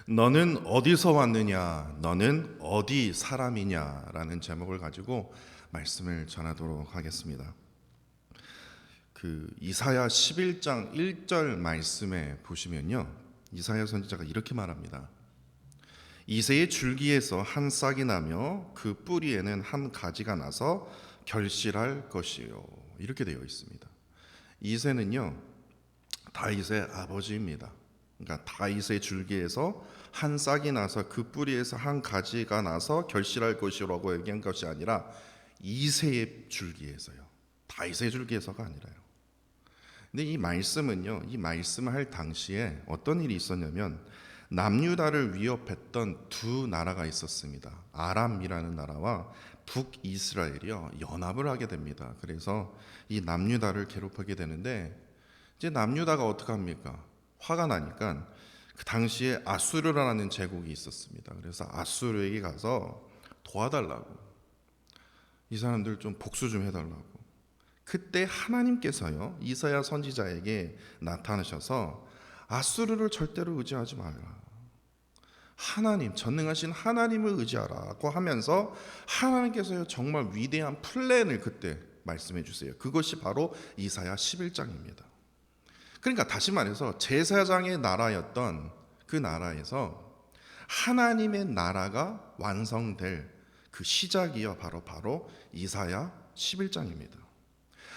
너는 어디서 왔느냐? 너는 어디 사람이냐? 라는 제목을 가지고 말씀을 전하도록 하겠습니다. 이사야 11장 1절 말씀에 보시면요, 이사야 선지자가 이렇게 말합니다. 이새의 줄기에서 한 싹이 나며 그 뿌리에는 한 가지가 나서 결실할 것이요, 이렇게 되어 있습니다. 이새는요, 다윗의 아버지입니다. 그러니까 다윗의 줄기에서 한 싹이 나서 그 뿌리에서 한 가지가 나서 결실할 것이라고 얘기한 것이 아니라 이새의 줄기에서요, 다윗의 줄기에서가 아니라요. 근데 이 말씀은요, 이 말씀을 할 당시에 어떤 일이 있었냐면 남유다를 위협했던 두 나라가 있었습니다. 아람이라는 나라와 북이스라엘이요, 연합을 하게 됩니다. 그래서 이 남유다를 괴롭히게 되는데, 이제 남유다가 어떻게 합니까? 화가 나니까 그 당시에 아수르라는 제국이 있었습니다. 그래서 아수르에게 가서 도와달라고, 이 사람들 좀 복수 좀 해달라고. 그때 하나님께서요, 이사야 선지자에게 나타나셔서 아수르를 절대로 의지하지 말라, 하나님, 전능하신 하나님을 의지하라고 하면서 하나님께서요, 정말 위대한 플랜을 그때 말씀해 주세요. 그것이 바로 이사야 11장입니다. 그러니까 다시 말해서 제사장의 나라였던 그 나라에서 하나님의 나라가 완성될 그 시작이요, 바로 이사야 11장입니다.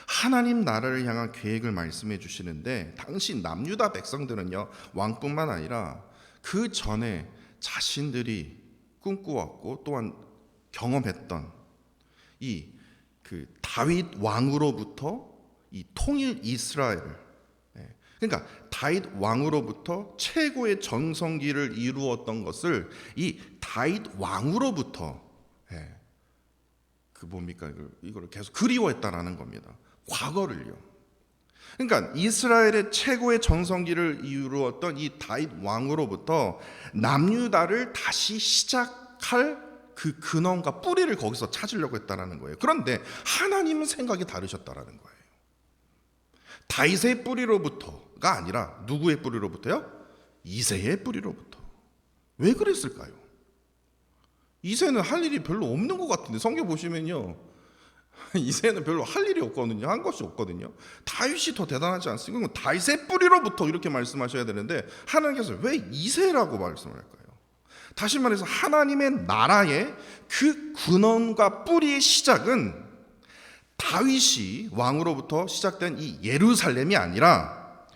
하나님 나라를 향한 계획을 말씀해 주시는데, 당시 남유다 백성들은요, 왕뿐만 아니라 그 전에 자신들이 꿈꾸었고 또한 경험했던 이 다윗 왕으로부터 이 통일 이스라엘을, 그러니까 다윗 왕으로부터 최고의 전성기를 이루었던 것을 이 다윗 왕으로부터 이걸 계속 그리워했다라는 겁니다. 과거를요. 그러니까 이스라엘의 최고의 전성기를 이루었던 이 다윗 왕으로부터 남유다를 다시 시작할 그 근원과 뿌리를 거기서 찾으려고 했다라는 거예요. 그런데 하나님은 생각이 다르셨다라는 거예요. 다윗의 뿌리로부터가 아니라 누구의 뿌리로부터요? 이새의 뿌리로부터. 왜 그랬을까요? 이새는 할 일이 별로 없는 것 같은데, 성경 보시면요, 이새는 별로 할 일이 없거든요. 한 것이 없거든요. 다윗이 더 대단하지 않습니까? 다윗의 뿌리로부터 이렇게 말씀하셔야 되는데 하나님께서 왜 이새라고 말씀을 할까요? 다시 말해서 하나님의 나라의 그 근원과 뿌리의 시작은 다윗이 왕으로부터 시작된 이 예루살렘이 아니라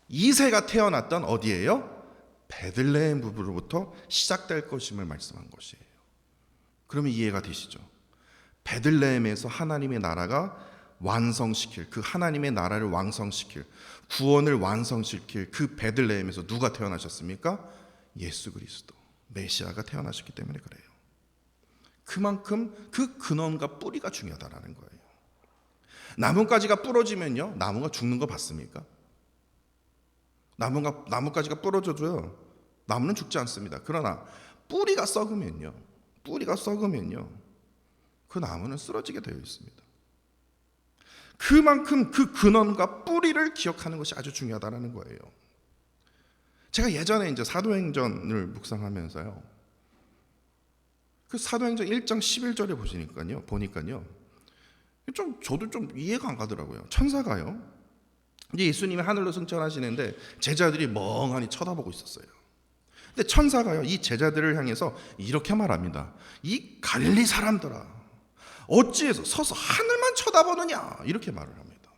이새가 태어났던 어디예요? 베들레헴 부부로부터 시작될 것임을 말씀한 것이에요. 그러면 이해가 되시죠? 베들레헴에서 하나님의 나라가 완성시킬, 그 하나님의 나라를 완성시킬, 구원을 완성시킬 그 베들레헴에서 누가 태어나셨습니까? 예수 그리스도, 메시아가 태어나셨기 때문에 그래요. 그만큼 그 근원과 뿌리가 중요하다는 거예요. 나뭇가지가 부러지면요, 나무가 죽는 거 봤습니까? 나뭇가지가 부러져도요, 나무는 죽지 않습니다. 그러나 뿌리가 썩으면요, 그 나무는 쓰러지게 되어 있습니다. 그만큼 그 근원과 뿌리를 기억하는 것이 아주 중요하다는 거예요. 제가 예전에 이제 사도행전을 묵상하면서요, 그 사도행전 1장 11절에 보니까요, 저도 좀 이해가 안 가더라고요. 천사가요, 이제 예수님이 하늘로 승천하시는데 제자들이 멍하니 쳐다보고 있었어요. 근데 천사가요, 이 제자들을 향해서 이렇게 말합니다. 이 갈릴리 사람들아, 어찌해서 서서 하늘만 쳐다보느냐, 이렇게 말을 합니다.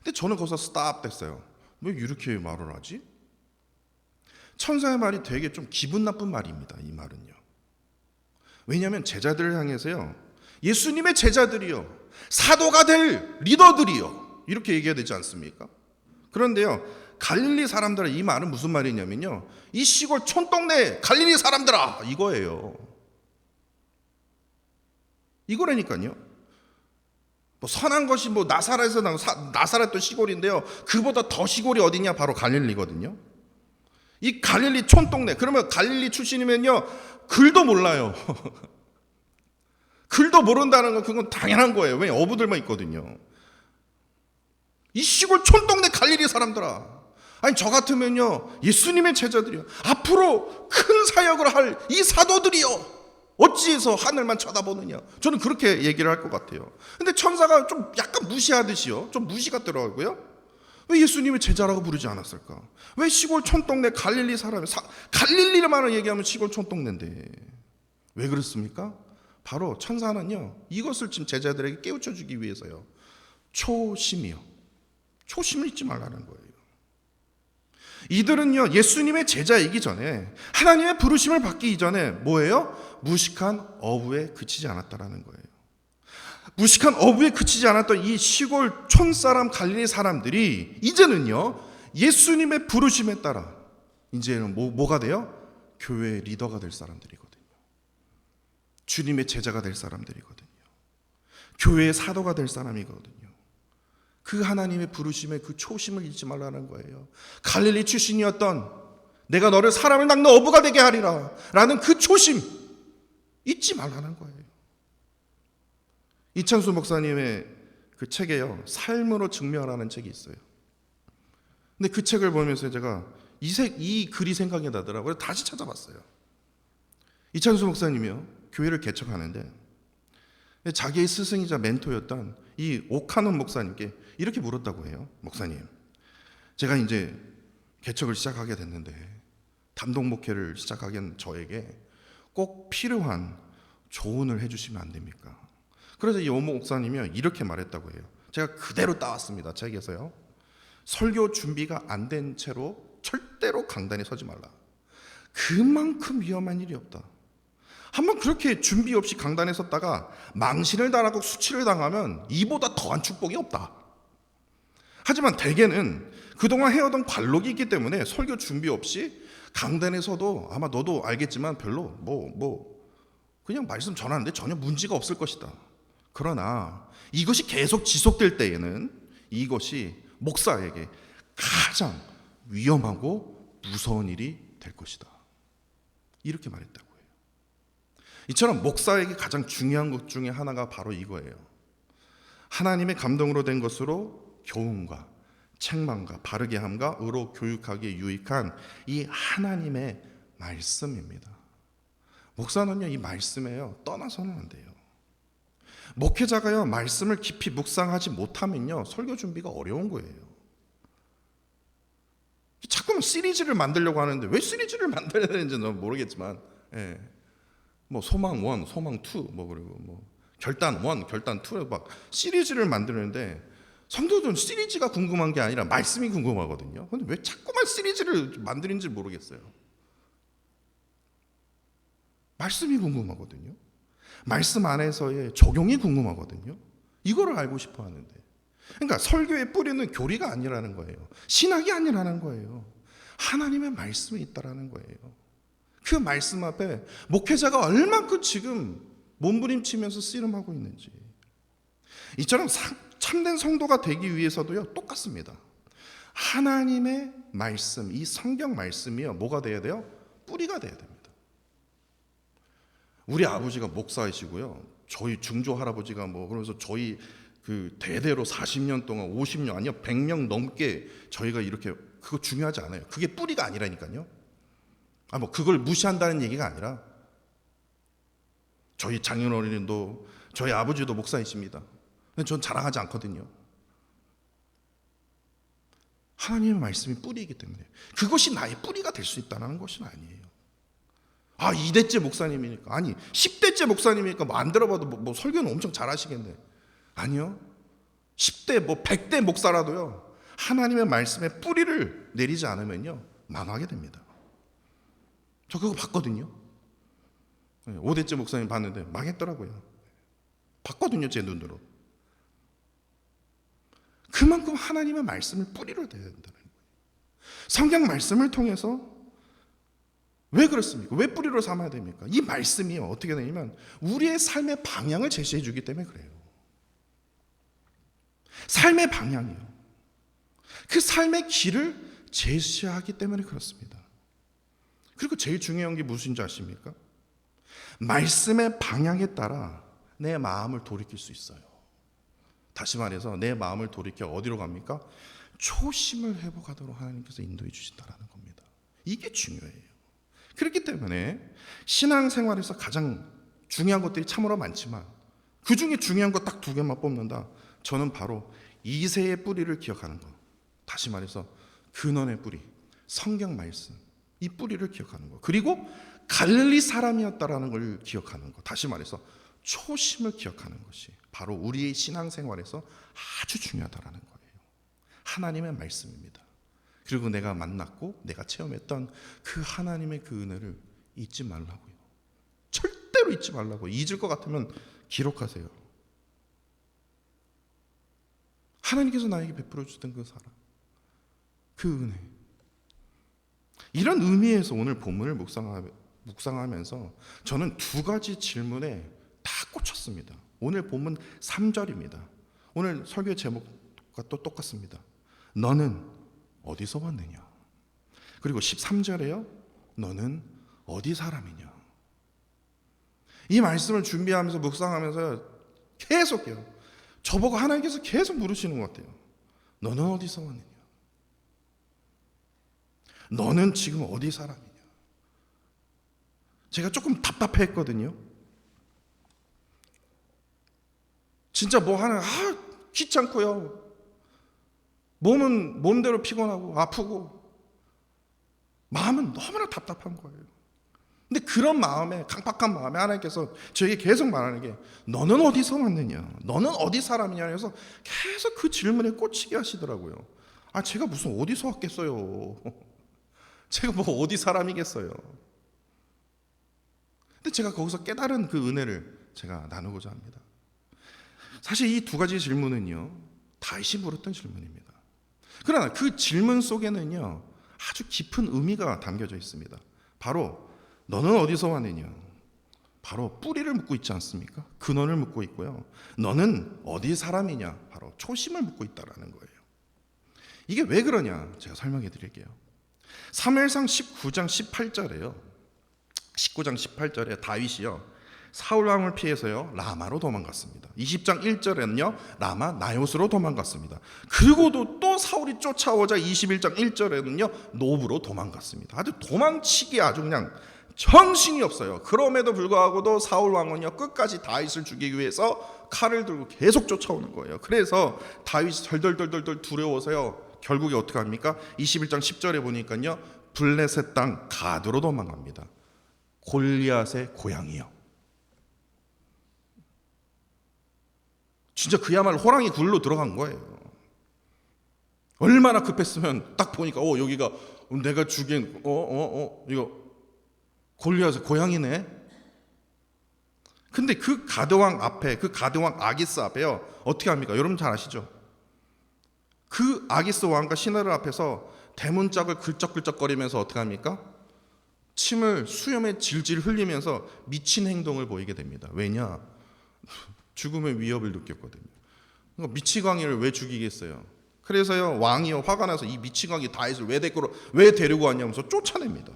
근데 저는 거기서 스탑 됐어요. 왜 이렇게 말을 하지? 천사의 말이 되게 좀 기분 나쁜 말입니다. 이 말은요, 왜냐하면 제자들을 향해서요, 예수님의 제자들이요, 사도가 될 리더들이요, 이렇게 얘기해야 되지 않습니까? 그런데요, 갈릴리 사람들아, 이 말은 무슨 말이냐면요, 이 시골 촌동네 갈릴리 사람들아, 이거예요. 이거라니까요. 뭐 선한 것이 뭐 나사렛에서 나사렛도 시골인데요, 그보다 더 시골이 어디냐? 바로 갈릴리거든요. 이 갈릴리 촌동네, 그러면 갈릴리 출신이면요, 글도 몰라요. 글도 모른다는 건 그건 당연한 거예요. 왜? 어부들만 있거든요. 이 시골 촌동네 갈릴리 사람들아, 아니 저 같으면요 예수님의 제자들이요 앞으로 큰 사역을 할 이 사도들이요 어찌해서 하늘만 쳐다보느냐, 저는 그렇게 얘기를 할 것 같아요. 근데 천사가 좀 약간 무시하듯이요, 좀 무시 같더라고요. 왜 예수님의 제자라고 부르지 않았을까? 왜 시골 촌동네 갈릴리 사람이 갈릴리만을 얘기하면 시골 촌동네인데 왜 그렇습니까? 바로 천사는요 이것을 지금 제자들에게 깨우쳐 주기 위해서요, 초심이요, 초심을 잊지 말라는 거예요. 이들은요 예수님의 제자이기 전에, 하나님의 부르심을 받기 이전에 뭐예요? 무식한 어부에 그치지 않았다라는 거예요. 무식한 어부에 그치지 않았던 이 시골 촌사람 갈릴리 사람들이 이제는요 예수님의 부르심에 따라 이제는 뭐가 돼요? 교회의 리더가 될 사람들이거든요. 주님의 제자가 될 사람들이거든요. 교회의 사도가 될 사람이거든요. 그 하나님의 부르심의 그 초심을 잊지 말라는 거예요. 갈릴리 출신이었던 내가 너를 사람을 낚는 어부가 되게 하리라 라는 그 초심 잊지 말라는 거예요. 이창수 목사님의 그 책에요 삶으로 증명하라는 책이 있어요. 근데 그 책을 보면서 제가 이 글이 생각이 나더라고요. 다시 찾아봤어요. 이창수 목사님이요 교회를 개척하는데 자기의 스승이자 멘토였던 이 오카논 목사님께 이렇게 물었다고 해요. 목사님, 제가 이제 개척을 시작하게 됐는데 담동 목회를 시작하게 된 저에게 꼭 필요한 조언을 해주시면 안 됩니까? 그래서 이 오모 목사님이 이렇게 말했다고 해요. 제가 그대로 따왔습니다. 책에서요. 설교 준비가 안 된 채로 절대로 강단에 서지 말라. 그만큼 위험한 일이 없다. 한번 그렇게 준비 없이 강단에 섰다가 망신을 당하고 수치를 당하면 이보다 더한 축복이 없다. 하지만 대개는 그동안 해오던 관록이 있기 때문에 설교 준비 없이 강단에 서도 아마 너도 알겠지만 별로 그냥 말씀 전하는데 전혀 문제가 없을 것이다. 그러나 이것이 계속 지속될 때에는 이것이 목사에게 가장 위험하고 무서운 일이 될 것이다. 이렇게 말했다고 해요. 이처럼 목사에게 가장 중요한 것 중에 하나가 바로 이거예요. 하나님의 감동으로 된 것으로 교훈과 책망과 바르게 함과 의로 교육하기에 유익한 이 하나님의 말씀입니다. 목사는요 이 말씀에요 떠나서는 안 돼요. 목회자가요 말씀을 깊이 묵상하지 못하면요 설교 준비가 어려운 거예요. 자꾸만 시리즈를 만들려고 하는데 왜 시리즈를 만들어야 되는지는 모르겠지만, 뭐 소망 1, 소망 2, 그리고 결단 1, 결단 2, 막 시리즈를 만드는데 성도들은 시리즈가 궁금한 게 아니라 말씀이 궁금하거든요. 근데 왜 자꾸만 시리즈를 만드는지 모르겠어요. 말씀이 궁금하거든요. 말씀 안에서의 적용이 궁금하거든요. 이거를 알고 싶어 하는데, 그러니까 설교의 뿌리는 교리가 아니라는 거예요. 신학이 아니라는 거예요. 하나님의 말씀이 있다라는 거예요. 그 말씀 앞에 목회자가 얼만큼 지금 몸부림치면서 씨름하고 있는지. 이처럼 참된 성도가 되기 위해서도요 똑같습니다. 하나님의 말씀, 이 성경 말씀이요 뭐가 돼야 돼요? 뿌리가 돼야 됩니다. 우리 아버지가 목사이시고요, 저희 중조 할아버지가 그러면서 저희 그 대대로 40년 동안 50년 아니요 100년 넘게 저희가 이렇게, 그거 중요하지 않아요. 그게 뿌리가 아니라니까요. 그걸 무시한다는 얘기가 아니라, 저희 장인 어른도 저희 아버지도 목사이십니다. 근데 전 자랑하지 않거든요. 하나님의 말씀이 뿌리이기 때문에 그것이 나의 뿌리가 될 수 있다는 것은 아니에요. 2대째 목사님이니까, 아니 10대째 목사님이니까 안 들어봐도 설교는 엄청 잘하시겠네. 아니요. 10대 100대 목사라도요 하나님의 말씀에 뿌리를 내리지 않으면요 망하게 됩니다. 저 그거 봤거든요. 5대째 목사님 봤는데 망했더라고요. 봤거든요 제 눈으로. 그만큼 하나님의 말씀을 뿌리로 대야 된다는 거예요. 성경 말씀을 통해서 왜 그렇습니까? 왜 뿌리로 삼아야 됩니까? 이 말씀이 어떻게 되냐면 우리의 삶의 방향을 제시해 주기 때문에 그래요. 삶의 방향이요. 그 삶의 길을 제시하기 때문에 그렇습니다. 그리고 제일 중요한 게 무엇인지 아십니까? 말씀의 방향에 따라 내 마음을 돌이킬 수 있어요. 다시 말해서 내 마음을 돌이켜 어디로 갑니까? 초심을 회복하도록 하나님께서 인도해 주신다라는 겁니다. 이게 중요해요. 그렇기 때문에 신앙생활에서 가장 중요한 것들이 참으로 많지만 그 중에 중요한 거 딱 2개만 뽑는다. 저는 바로 이새의 뿌리를 기억하는 것. 다시 말해서 근원의 뿌리, 성경 말씀, 이 뿌리를 기억하는 것. 그리고 갈릴리 사람이었다라는 걸 기억하는 것. 다시 말해서 초심을 기억하는 것이 바로 우리의 신앙생활에서 아주 중요하다라는 거예요. 하나님의 말씀입니다. 그리고 내가 만났고 내가 체험했던 그 하나님의 그 은혜를 잊지 말라고요. 절대로 잊지 말라고. 잊을 것 같으면 기록하세요. 하나님께서 나에게 베풀어 주던 그 사랑, 그 은혜. 이런 의미에서 오늘 본문을 묵상하면서 저는 2가지 질문에 다 꽂혔습니다. 오늘 본문 3절입니다. 오늘 설교의 제목과 또 똑같습니다. 너는 어디서 왔느냐? 그리고 13절에요. 너는 어디 사람이냐? 이 말씀을 준비하면서 묵상하면서 계속해요. 저보고 하나님께서 계속 물으시는 것 같아요. 너는 어디서 왔느냐? 너는 지금 어디 사람이냐? 제가 조금 답답했거든요. 진짜 뭐 하나 귀찮고요. 몸은 몸대로 피곤하고 아프고 마음은 너무나 답답한 거예요. 근데 그런 마음에, 강팍한 마음에 하나님께서 저에게 계속 말하는 게 너는 어디서 왔느냐? 너는 어디 사람이냐? 해서 계속 그 질문에 꽂히게 하시더라고요. 제가 무슨 어디서 왔겠어요? 제가 뭐 어디 사람이겠어요? 근데 제가 거기서 깨달은 그 은혜를 제가 나누고자 합니다. 사실 이 2가지 질문은요, 다윗이 물었던 질문입니다. 그러나 그 질문 속에는요, 아주 깊은 의미가 담겨져 있습니다. 바로 너는 어디서 왔느냐? 바로 뿌리를 묻고 있지 않습니까? 근원을 묻고 있고요. 너는 어디 사람이냐? 바로 초심을 묻고 있다라는 거예요. 이게 왜 그러냐? 제가 설명해 드릴게요. 사무엘상 19장 18절에요. 19장 18절에 다윗이요, 사울 왕을 피해서요 라마로 도망갔습니다. 20장 1절에는요 라마 나요스로 도망갔습니다. 그리고도 또 사울이 쫓아오자 21장 1절에는요 노브로 도망갔습니다. 아주 도망치기 아주 그냥 정신이 없어요. 그럼에도 불구하고도 사울 왕은요 끝까지 다윗을 죽이기 위해서 칼을 들고 계속 쫓아오는 거예요. 그래서 다윗이 덜덜덜덜 두려워서요 결국에 어떻게 합니까? 21장 10절에 보니까요 블레셋 땅 가드로 도망갑니다. 골리앗의 고향이요. 진짜 그야말로 호랑이 굴로 들어간 거예요. 얼마나 급했으면 딱 보니까 여기가 내가 죽인 이거 골리앗의 고향이네. 근데 그 가드왕 앞에, 그 가드왕 아기스 앞에요 어떻게 합니까? 여러분 잘 아시죠? 그 아기스 왕과 시나르 앞에서 대문짝을 긁적긁적거리면서 어떻게 합니까? 침을 수염에 질질 흘리면서 미친 행동을 보이게 됩니다. 왜냐? 죽음의 위협을 느꼈거든요. 그러니까 미치광이를 왜 죽이겠어요? 그래서요 왕이요 화가 나서 이 미치광이 다윗을 왜 데리고 왔냐면서 쫓아냅니다.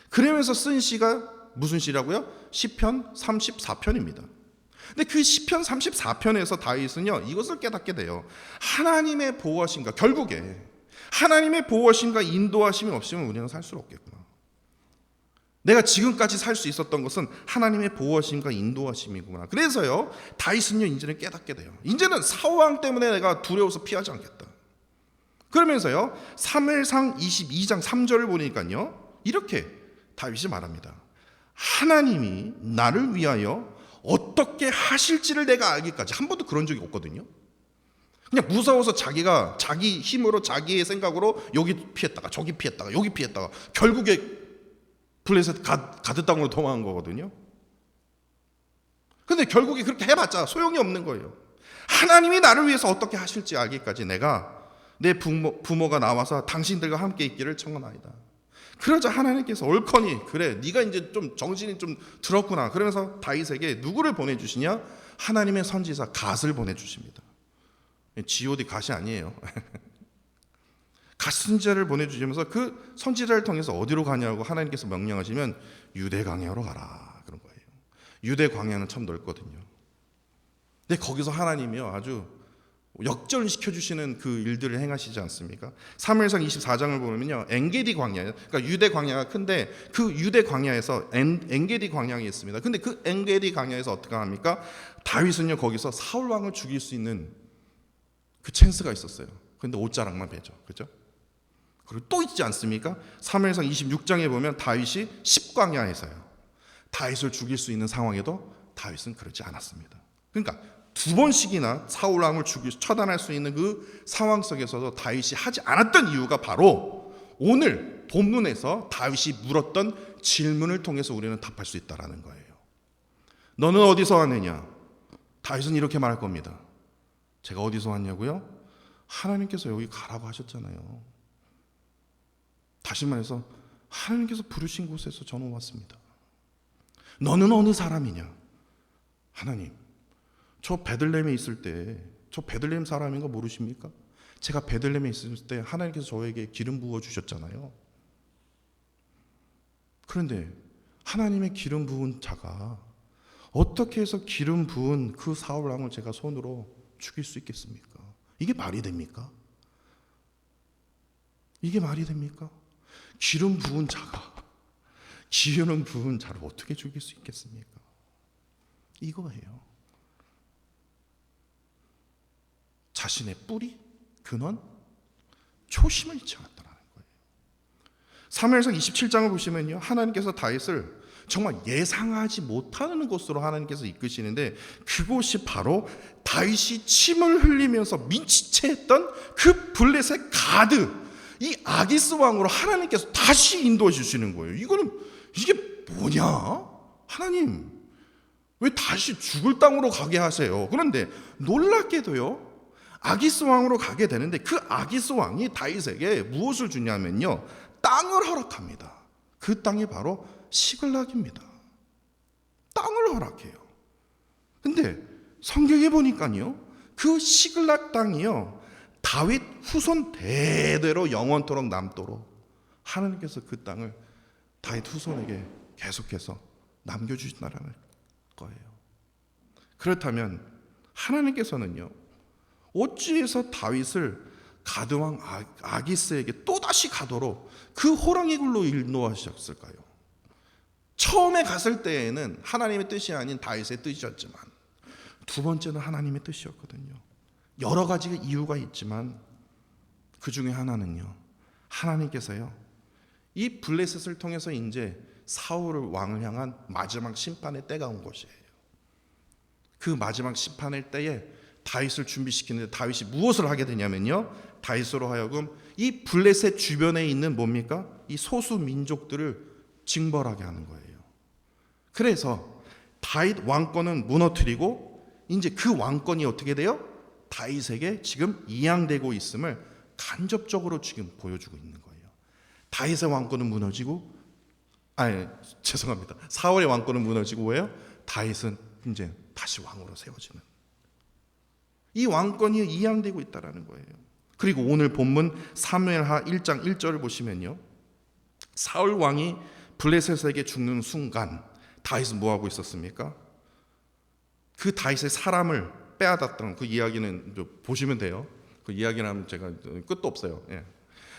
그러면서 쓴 시가 무슨 시라고요? 시편 34편입니다. 근데 그 시편 34편에서 다윗은요 이것을 깨닫게 돼요. 하나님의 보호하심과, 결국에 하나님의 보호하심과 인도하심이 없으면 우리는 살 수 없겠구나. 내가 지금까지 살 수 있었던 것은 하나님의 보호하심과 인도하심이구나. 그래서요 다윗은요 이제는 깨닫게 돼요. 이제는 사울왕 때문에 내가 두려워서 피하지 않겠다. 그러면서요 사무엘상 22장 3절을 보니까요 이렇게 다윗이 말합니다. 하나님이 나를 위하여 어떻게 하실지를 내가 알기까지. 한 번도 그런 적이 없거든요. 그냥 무서워서 자기가 자기 힘으로 자기의 생각으로 여기 피했다가 저기 피했다가 여기 피했다가 결국에 블레셋 가드 땅으로 도망간 거거든요. 근데 결국에 그렇게 해봤자 소용이 없는 거예요. 하나님이 나를 위해서 어떻게 하실지 알기까지 내가 내 부모가 나와서 당신들과 함께 있기를 청하나이다. 그러자 하나님께서 옳거니 그래 네가 이제 좀 정신이 좀 들었구나. 그러면서 다윗에게 누구를 보내주시냐? 하나님의 선지자 갓을 보내주십니다. G.O.D 갓이 아니에요. 갓 선지자를 보내주시면서 그 선지자를 통해서 어디로 가냐고 하나님께서 명령하시면 유대 광야로 가라 그런 거예요. 유대 광야는 참 넓거든요. 근데 거기서 하나님이요 아주 역전시켜 주시는 그 일들을 행하시지 않습니까? 사무엘상 24장을 보면요, 엔게디 광야, 그러니까 유대 광야가 큰데 그 유대 광야에서 엔게디 광야가 있습니다. 근데 그 엔게디 광야에서 어떻게 합니까? 다윗은요 거기서 사울 왕을 죽일 수 있는 그 찬스가 있었어요. 근데 옷자락만 베죠, 그렇죠? 그리고 또 있지 않습니까? 사무엘상 26장에 보면 다윗이 십광야에서요 다윗을 죽일 수 있는 상황에도 다윗은 그러지 않았습니다. 그러니까 두 번씩이나 사울 왕을 처단할 수 있는 그 상황 속에서도 다윗이 하지 않았던 이유가 바로 오늘 본문에서 다윗이 물었던 질문을 통해서 우리는 답할 수 있다는 거예요. 너는 어디서 왔느냐? 다윗은 이렇게 말할 겁니다. 제가 어디서 왔냐고요? 하나님께서 여기 가라고 하셨잖아요. 다시 말해서 하나님께서 부르신 곳에서 저는 왔습니다. 너는 어느 사람이냐? 하나님, 저 베들레헴에 있을 때 저 베들레헴 사람인 거 모르십니까? 제가 베들레헴에 있을 때 하나님께서 저에게 기름 부어 주셨잖아요. 그런데 하나님의 기름 부은 자가 어떻게 해서 기름 부은 그 사울 왕을 제가 손으로 죽일 수 있겠습니까? 이게 말이 됩니까? 이게 말이 됩니까? 기름 부은 자가 기름 부은 자를 어떻게 죽일 수 있겠습니까? 이거예요. 자신의 뿌리, 근원, 초심을 잃지 않았다는 거예요. 사무엘상 27장을 보시면요, 하나님께서 다윗을 정말 예상하지 못하는 곳으로 하나님께서 이끄시는데 그곳이 바로 다윗이 침을 흘리면서 민치체했던 그 블레셋 가드, 이 아기스 왕으로 하나님께서 다시 인도해 주시는 거예요. 이게 뭐냐? 하나님, 왜 다시 죽을 땅으로 가게 하세요? 그런데 놀랍게도요, 아기스 왕으로 가게 되는데 그 아기스 왕이 다윗에게 무엇을 주냐면요, 땅을 허락합니다. 그 땅이 바로 시글락입니다. 땅을 허락해요. 근데 성경에 보니까요, 그 시글락 땅이요, 다윗 후손 대대로 영원토록 남도록 하나님께서 그 땅을 다윗 후손에게 계속해서 남겨주신다는 거예요. 그렇다면 하나님께서는요, 어찌해서 다윗을 가드왕 아기스에게 또다시 가도록 그 호랑이 굴로 인도하셨을까요? 처음에 갔을 때에는 하나님의 뜻이 아닌 다윗의 뜻이었지만 두 번째는 하나님의 뜻이었거든요. 여러 가지 이유가 있지만 그 중에 하나는요, 하나님께서요, 이 블레셋을 통해서 이제 사울 왕을 향한 마지막 심판의 때가 온 것이에요. 그 마지막 심판의 때에 다윗을 준비시키는데 다윗이 무엇을 하게 되냐면요, 다윗으로 하여금 이 블레셋 주변에 있는 뭡니까? 이 소수 민족들을 징벌하게 하는 거예요. 그래서 다윗 왕권은 무너뜨리고 이제 그 왕권이 어떻게 돼요? 다윗에게 지금 이양되고 있음을 간접적으로 지금 보여주고 있는 거예요. 다윗의 왕권은 무너지고, 죄송합니다. 사울의 왕권은 무너지고 왜요? 다윗은 이제 다시 왕으로 세워지는, 이 왕권이 이양되고 있다는 거예요. 그리고 오늘 본문 사무엘하 1장 1절을 보시면요, 사울 왕이 블레셋에게 죽는 순간 다윗은 뭐하고 있었습니까? 그 다윗의 사람을 빼앗았던 그 이야기는 보시면 돼요. 그 이야기는 하면 제가 끝도 없어요.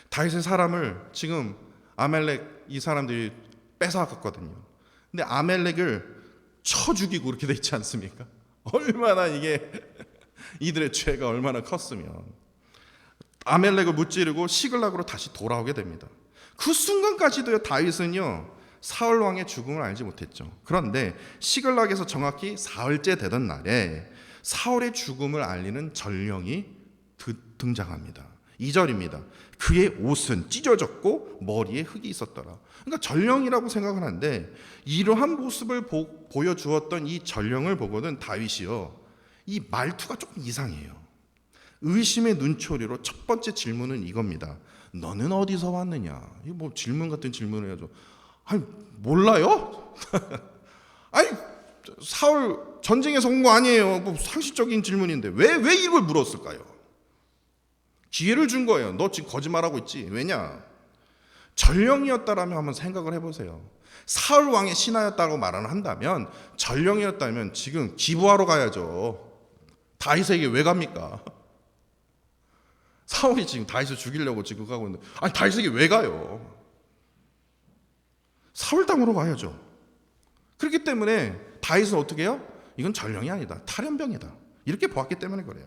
다윗의 사람을 지금 아멜렉 이 사람들이 뺏어갔거든요. 근데 아멜렉을 쳐 죽이고 그렇게 돼 있지 않습니까? 얼마나 이게 이들의 죄가 얼마나 컸으면 아멜렉을 무찌르고 시글락으로 다시 돌아오게 됩니다. 그 순간까지도요, 다윗은요 사울 왕의 죽음을 알지 못했죠. 그런데 시글락에서 정확히 사흘째 되던 날에 사울의 죽음을 알리는 전령이 등장합니다. 2절입니다. 그의 옷은 찢어졌고 머리에 흙이 있었더라. 그러니까 전령이라고 생각을 하는데 이러한 모습을 보여주었던 이 전령을 보고는 다윗이요, 이 말투가 조금 이상해요. 의심의 눈초리로 첫 번째 질문은 이겁니다. 너는 어디서 왔느냐? 이거 뭐 질문 같은 질문을 해야죠. 아니, 몰라요? 아니, 사울 전쟁에서 온 거 아니에요. 뭐 상식적인 질문인데 왜 이걸 물었을까요? 기회를 준 거예요. 너 지금 거짓말하고 있지. 왜냐? 전령이었다라면 한번 생각을 해보세요. 사울 왕의 신하였다고 말을 한다면, 전령이었다면 지금 기부하러 가야죠. 다윗에게 왜 갑니까? 사울이 지금 다윗을 죽이려고 지금 가고 있는데, 아니 다윗에게 왜 가요? 사울 땅으로 가야죠. 그렇기 때문에 다윗은 어떻게 해요? 이건 전령이 아니다, 탈연병이다, 이렇게 보았기 때문에 그래요.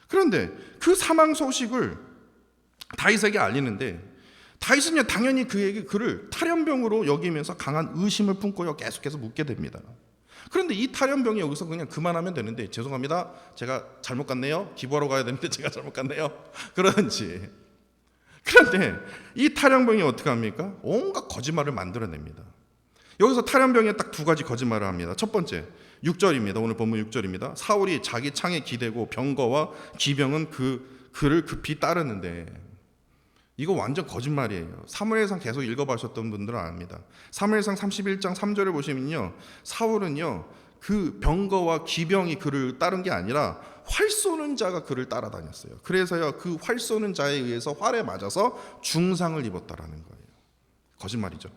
그런데 그 사망 소식을 다윗에게 알리는데, 다윗은 당연히 그를 탈연병으로 여기면서 강한 의심을 품고요 계속해서 묻게 됩니다. 그런데 이 탈연병이 여기서 그냥 그만하면 되는데, 죄송합니다, 제가 잘못 갔네요, 기부하러 가야 되는데 제가 잘못 갔네요, 그러든지. 그런데 이 탈연병이 어떻게 합니까? 온갖 거짓말을 만들어냅니다. 여기서 탈연병에 딱 두 가지 거짓말을 합니다. 첫 번째, 6절입니다. 오늘 본문 6절입니다. 사울이 자기 창에 기대고 병거와 기병은 그를 급히 따르는데, 이거 완전 거짓말이에요. 사무엘상 계속 읽어보셨던 분들은 압니다. 사무엘상 31장 3절을 보시면요, 사울은요 그 병거와 기병이 그를 따른 게 아니라 활 쏘는 자가 그를 따라다녔어요. 그래서요 그 활 쏘는 자에 의해서 활에 맞아서 중상을 입었다라는 거예요. 거짓말이죠.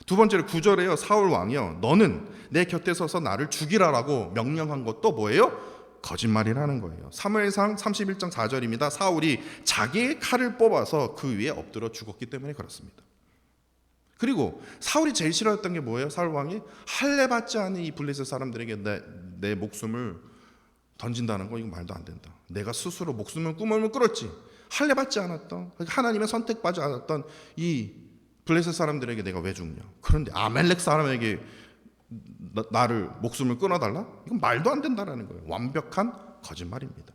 두 번째로 9절에요, 사울 왕이요, 너는 내 곁에 서서 나를 죽이라라고 명령한 것도 뭐예요? 거짓말이라는 거예요. 사무엘상 31장 4절입니다. 사울이 자기의 칼을 뽑아서 그 위에 엎드려 죽었기 때문에 그렇습니다. 그리고 사울이 제일 싫어했던 게 뭐예요? 사울 왕이 할례 받지 않은 이 블레셋 사람들에게 내 목숨을 던진다는 거, 이거 말도 안 된다. 내가 스스로 목숨을 꿈을 끌었지, 할례 받지 않았던, 하나님의 선택받지 않았던 이 블레셋 사람들에게 내가 왜 죽냐? 그런데 아멜렉 사람에게 나를 목숨을 끊어달라? 이건 말도 안 된다라는 거예요. 완벽한 거짓말입니다.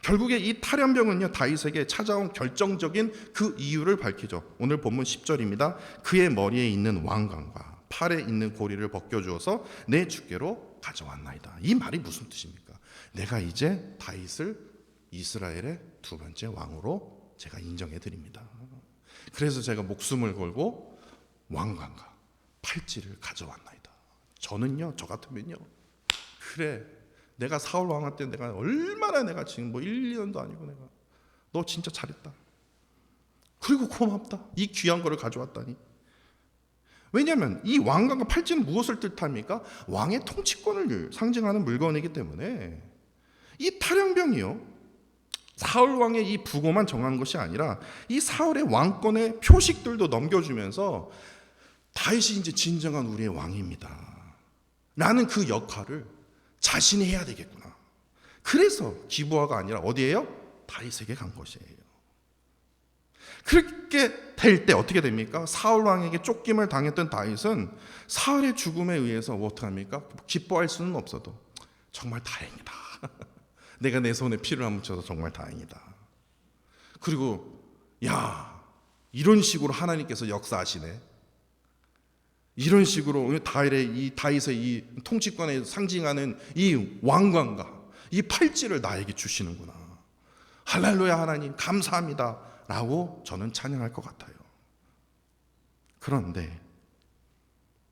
결국에 이 탈연병은요 다윗에게 찾아온 결정적인 그 이유를 밝히죠. 오늘 본문 10절입니다. 그의 머리에 있는 왕관과 팔에 있는 고리를 벗겨주어서 내 주께로 가져왔나이다. 이 말이 무슨 뜻입니까? 내가 이제 다윗을 이스라엘의 두 번째 왕으로 제가 인정해 드립니다. 그래서 제가 목숨을 걸고 왕관과 팔찌를 가져왔나이다. 저는요, 저 같으면요, 그래, 내가 사울 왕할 때 내가 얼마나, 내가 지금 뭐 1, 2년도 아니고 내가 너 진짜 잘했다, 그리고 고맙다, 이 귀한 거를 가져왔다니. 왜냐하면 이 왕관과 팔찌는 무엇을 뜻합니까? 왕의 통치권을 상징하는 물건이기 때문에. 이 탈연병이요, 사울 왕의 이 부고만 정한 것이 아니라 이 사울의 왕권의 표식들도 넘겨주면서 다윗이 이제 진정한 우리의 왕입니다 라는 그 역할을 자신이 해야 되겠구나. 그래서 기브아가 아니라 어디예요? 다윗에게 간 것이에요. 그렇게 될 때 어떻게 됩니까? 사울 왕에게 쫓김을 당했던 다윗은 사울의 죽음에 의해서 어떻게 합니까? 기뻐할 수는 없어도 정말 다행이다. 내가 내 손에 피를 안 묻혀서 정말 다행이다. 그리고 야, 이런 식으로 하나님께서 역사하시네. 이런 식으로 다윗의 이 통치권에 상징하는 이 왕관과 이 팔찌를 나에게 주시는구나. 할렐루야, 하나님 감사합니다 라고 저는 찬양할 것 같아요. 그런데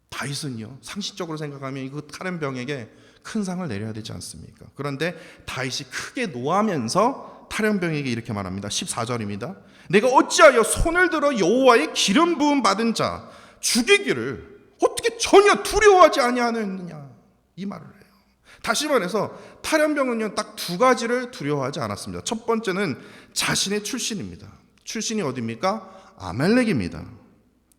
다윗은요, 상식적으로 생각하면 이 탈연병에게 큰 상을 내려야 되지 않습니까? 그런데 다윗이 크게 노하면서 탈연병에게 이렇게 말합니다. 14절입니다. 내가 어찌하여 손을 들어 여호와의 기름 부음 받은 자 죽이기를 어떻게 전혀 두려워하지 아니하느냐, 이 말을 해요. 다시 말해서 탈연병은요 딱 두 가지를 두려워하지 않았습니다. 첫 번째는 자신의 출신입니다. 출신이 어디입니까? 아멜렉입니다.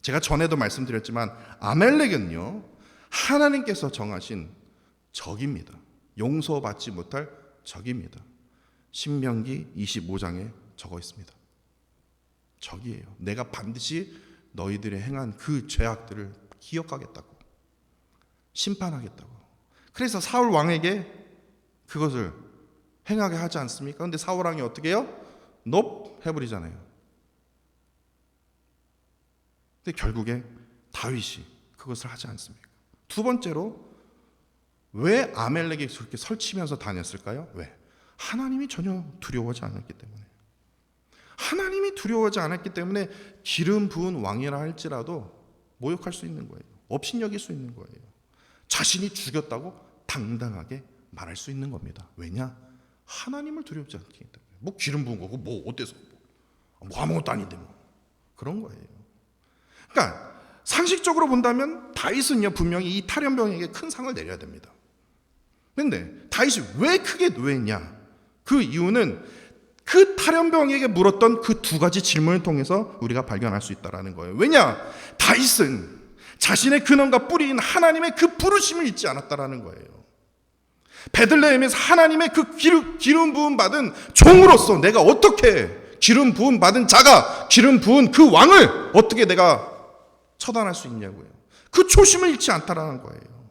제가 전에도 말씀드렸지만 아멜렉은요 하나님께서 정하신 적입니다. 용서받지 못할 적입니다. 신명기 25장에 적어 있습니다. 적이에요. 내가 반드시 너희들이 행한 그 죄악들을 기억하겠다고, 심판하겠다고. 그래서 사울 왕에게 그것을 행하게 하지 않습니까? 근데 사울 왕이 어떻게 해요? 넙 해버리잖아요. 근데 결국에 다윗이 그것을 하지 않습니까? 두 번째로 왜 아멜렉이 그렇게 설치면서 다녔을까요? 왜? 하나님이 전혀 두려워하지 않았기 때문에. 하나님이 두려워하지 않았기 때문에 기름 부은 왕이라 할지라도 모욕할 수 있는 거예요. 업신여길 수 있는 거예요. 자신이 죽였다고 당당하게 말할 수 있는 겁니다. 왜냐? 하나님을 두렵지 않기 때문에. 뭐 기름 부은 거고 뭐 어때서 뭐 아무것도 아닌데 뭐 그런 거예요. 그러니까 상식적으로 본다면 다윗은요 분명히 이 탈연병에게 큰 상을 내려야 됩니다. 그런데 다윗이 왜 크게 노했냐? 그 이유는 그 탈염병에게 물었던 그 두 가지 질문을 통해서 우리가 발견할 수 있다는 거예요. 왜냐? 다윗은 자신의 근원과 뿌리인 하나님의 그 부르심을 잊지 않았다는 거예요. 베들레헴에서 하나님의 그 기름 부음 받은 종으로서 내가 어떻게 기름 부음 받은 자가 기름 부은 그 왕을 어떻게 내가 처단할 수 있냐고요. 그 초심을 잃지 않다라는 거예요.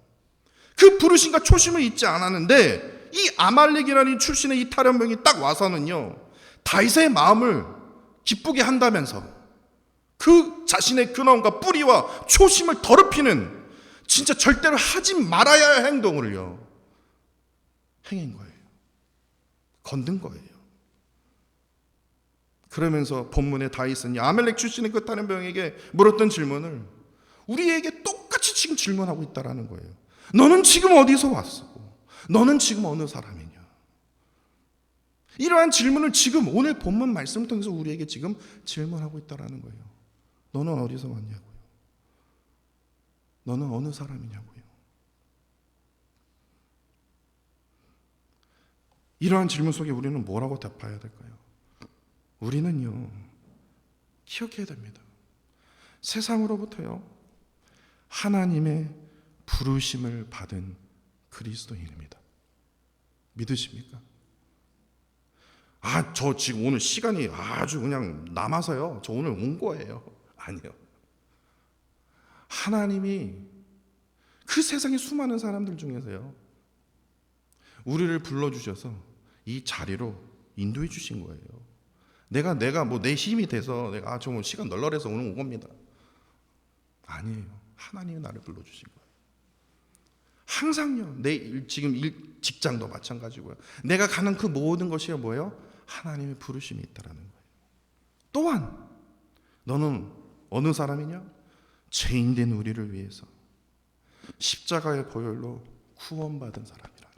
그 부르심과 초심을 잊지 않았는데 이 아말렉이라는 출신의 이 탈염병이 딱 와서는요, 다윗의 마음을 기쁘게 한다면서 그 자신의 근원과 뿌리와 초심을 더럽히는 진짜 절대로 하지 말아야 할 행동을요 행한 거예요. 건든 거예요. 그러면서 본문의 다윗은 이 아말렉 출신의 그 탈염병에게 물었던 질문을 우리에게 똑같이 지금 질문하고 있다는 거예요. 너는 지금 어디서 왔어? 너는 지금 어느 사람이냐? 이러한 질문을 지금 오늘 본문 말씀을 통해서 우리에게 지금 질문하고 있다는 거예요. 너는 어디서 왔냐고요? 너는 어느 사람이냐고요? 이러한 질문 속에 우리는 뭐라고 답해야 될까요? 우리는요, 기억해야 됩니다. 세상으로부터요, 하나님의 부르심을 받은 그리스도인입니다. 믿으십니까? 저 지금 오늘 시간이 아주 그냥 남아서요, 저 오늘 온 거예요. 아니요. 하나님이 그 세상의 수많은 사람들 중에서요, 우리를 불러주셔서 이 자리로 인도해 주신 거예요. 내가 뭐 내 힘이 돼서 내가 저 시간 널널해서 오늘 온 겁니다. 아니에요. 하나님이 나를 불러주신 거예요. 항상요, 지금 직장도 마찬가지고요. 내가 가는 그 모든 것이 뭐예요? 하나님의 부르심이 있다라는 거예요. 또한 너는 어느 사람이냐? 죄인된 우리를 위해서 십자가의 보혈로 구원받은 사람이라는 거예요.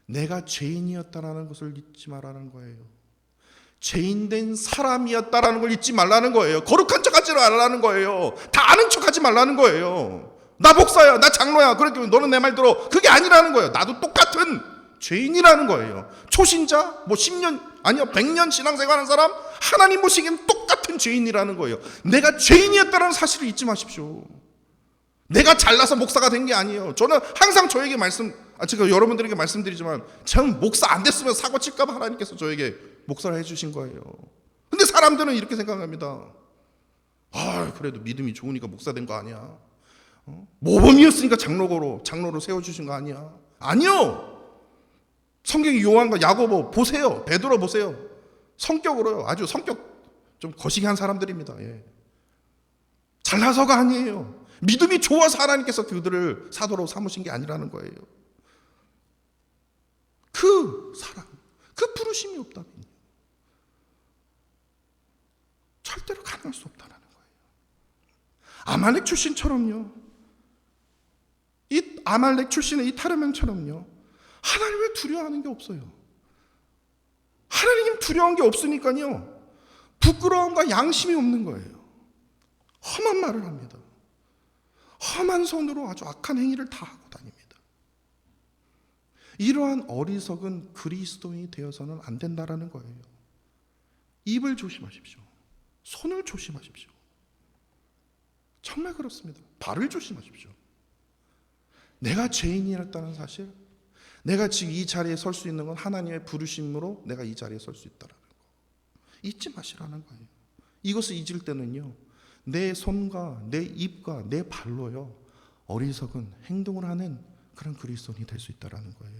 내가 죄인이었다라는 것을 잊지 말라는 거예요. 죄인된 사람이었다라는 걸 잊지 말라는 거예요. 거룩한 척하지 말라는 거예요. 다 아는 척하지 말라는 거예요. 나 목사야, 나 장로야, 그렇게 너는 내 말 들어. 그게 아니라는 거예요. 나도 똑같은 죄인이라는 거예요. 초신자, 10년, 아니요 100년 신앙생활하는 사람, 하나님 보시기엔 똑같은 죄인이라는 거예요. 내가 죄인이었다는 사실을 잊지 마십시오. 내가 잘나서 목사가 된 게 아니에요. 저는 항상 저에게 제가 여러분들에게 말씀드리지만, 저는 목사 안 됐으면 사고 칠까 봐 하나님께서 저에게 목사를 해주신 거예요. 근데 사람들은 이렇게 생각합니다. 그래도 믿음이 좋으니까 목사 된 거 아니야. 모범이었으니까 장로로 세워주신 거 아니야. 아니요. 성경의 요한과 야고보 보세요. 베드로 보세요. 성격으로요, 아주 성격 좀 거시기한 사람들입니다. 예. 잘나서가 아니에요. 믿음이 좋아서 하나님께서 그들을 사도로 삼으신 게 아니라는 거예요. 그 사람, 그 부르심이 없다면 절대로 가능할 수 없다는 거예요. 아말렉 출신처럼요, 이 아말렉 출신의 이 탈염병처럼요, 하나님을 두려워하는 게 없어요. 하나님 두려운 게 없으니까요, 부끄러움과 양심이 없는 거예요. 험한 말을 합니다. 험한 손으로 아주 악한 행위를 다 하고 다닙니다. 이러한 어리석은 그리스도인이 되어서는 안 된다라는 거예요. 입을 조심하십시오. 손을 조심하십시오. 정말 그렇습니다. 발을 조심하십시오. 내가 죄인이었다는 사실, 내가 지금 이 자리에 설 수 있는 건 하나님의 부르심으로 내가 이 자리에 설 수 있다라는 거 잊지 마시라는 거예요. 이것을 잊을 때는요, 내 손과 내 입과 내 발로요, 어리석은 행동을 하는 그런 그리스도인이 될 수 있다라는 거예요.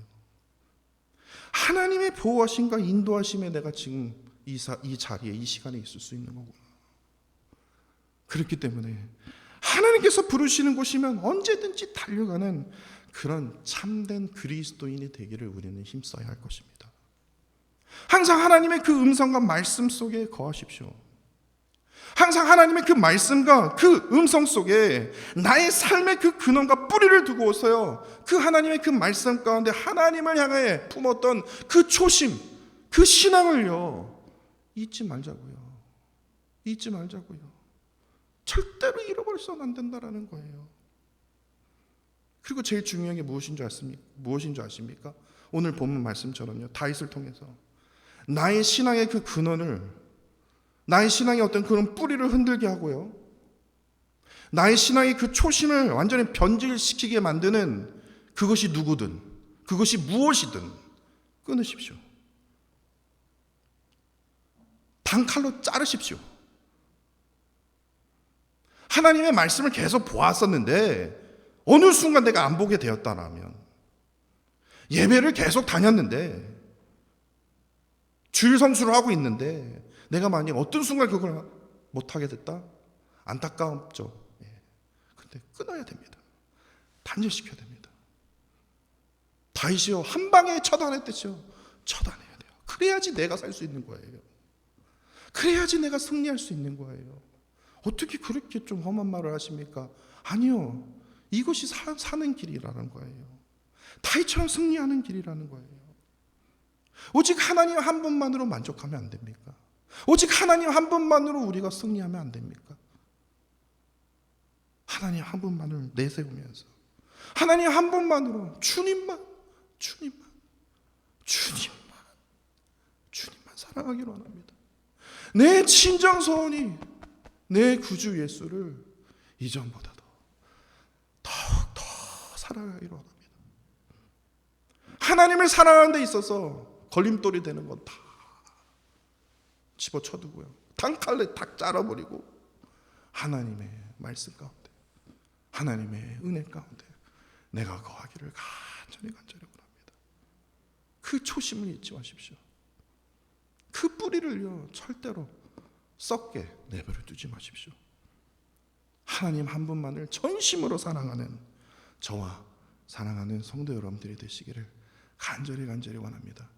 하나님의 보호하심과 인도하심에 내가 지금 이 자리에, 이 시간에 있을 수 있는 거구나. 그렇기 때문에 하나님께서 부르시는 곳이면 언제든지 달려가는 그런 참된 그리스도인이 되기를 우리는 힘써야 할 것입니다. 항상 하나님의 그 음성과 말씀 속에 거하십시오. 항상 하나님의 그 말씀과 그 음성 속에 나의 삶의 그 근원과 뿌리를 두고서요, 그 하나님의 그 말씀 가운데 하나님을 향해 품었던 그 초심, 그 신앙을요, 잊지 말자고요. 잊지 말자고요. 절대로 잃어버려서는 안 된다라는 거예요. 그리고 제일 중요한 게 무엇인 줄 아십니까? 오늘 본문 말씀처럼요, 다윗을 통해서 나의 신앙의 그 근원을, 나의 신앙의 어떤 그런 뿌리를 흔들게 하고요, 나의 신앙의 그 초심을 완전히 변질시키게 만드는 그것이 누구든, 그것이 무엇이든 끊으십시오. 단칼로 자르십시오. 하나님의 말씀을 계속 보았었는데 어느 순간 내가 안 보게 되었다라면, 예배를 계속 다녔는데, 주일 성수를 하고 있는데 내가 만약 어떤 순간 그걸 못하게 됐다? 안타깝죠. 근데 끊어야 됩니다. 단절시켜야 됩니다. 다윗이요, 한 방에 처단했듯이요, 처단해야 돼요. 그래야지 내가 살 수 있는 거예요. 그래야지 내가 승리할 수 있는 거예요. 어떻게 그렇게 좀 험한 말을 하십니까? 아니요, 이것이 사는 길이라는 거예요. 다윗처럼 승리하는 길이라는 거예요. 오직 하나님 한 분만으로 만족하면 안 됩니까? 오직 하나님 한 분만으로 우리가 승리하면 안 됩니까? 하나님 한 분만을 내세우면서, 하나님 한 분만으로, 주님만 사랑하기로 합니다. 내 진정 소원이 내 구주 예수를 이전보다도 더욱 더 사랑하기로 합니다. 하나님을 사랑하는 데 있어서 걸림돌이 되는 건 다 집어쳐두고요, 단칼에 탁 잘라버리고 하나님의 말씀 가운데, 하나님의 은혜 가운데 내가 거하기를 간절히 원합니다. 그 초심을 잊지 마십시오. 그 뿌리를요, 절대로 썩게 내버려 두지 마십시오. 하나님 한 분만을 전심으로 사랑하는 저와 사랑하는 성도 여러분들이 되시기를 간절히 원합니다.